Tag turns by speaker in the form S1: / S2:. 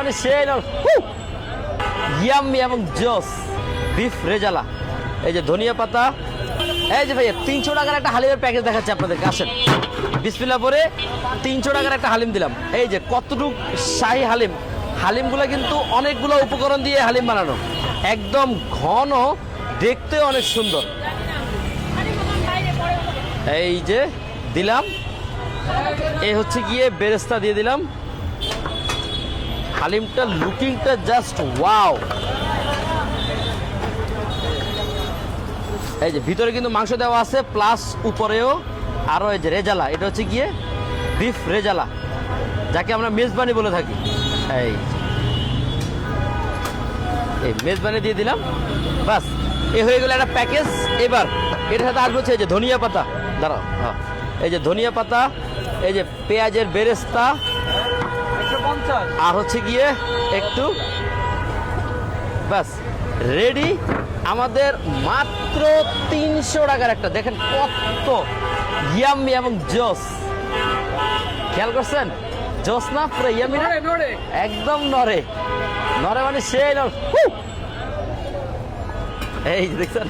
S1: মানে সেই ইয়াম্মি এবং জোস বিফ রেজালা। এই যে ধনিয়া পাতা, এই যে ভাইয়া 300 টাকার একটা হালিমের প্যাকেজ দেখাচ্ছি আপনাদেরকে, আসেন। বিসমিল্লাহ পরে 300 টাকার একটা হালিম দিলাম। এই যে কতটুক শাহী হালিম, হালিমগুলো কিন্তু অনেকগুলো উপকরণ দিয়ে হালিম বানানো, একদম ঘন, দেখতে অনেক সুন্দর। এই যে দিলাম, এই হচ্ছে গিয়ে বেরেস্তা দিয়ে দিলাম। হালিমটা লুকিংটা জাস্ট ওয়াও। এই যে ভিতরে কিন্তু মাংস দেওয়া আছে, প্লাস উপরেও আরো এই যে রেজালা, এটা হচ্ছে গিয়ে বিফ রেজালা, যাকে আমরা মেজবানি বলে থাকি। এই মেজবানি দিয়ে দিলাম, বাস এ হয়ে গেল একটা প্যাকেজ। এবার এটার সাথে আসবে হচ্ছে এই যে ধনিয়া পাতা, দাঁড়াও, হ্যাঁ, এই যে ধনিয়া পাতা, এই যে পেঁয়াজের বেরেস্তা, আর হচ্ছে গিয়ে একটু, বাস রেডি আমাদের মাত্র 300 টাকার একটা। দেখেন কত ইয়াম্মি এবং জোস, খেয়াল করছেন? জোস না পুরো ইয়াম্মি না, একদম নরে নরে মানে সেই এই দেখছেন।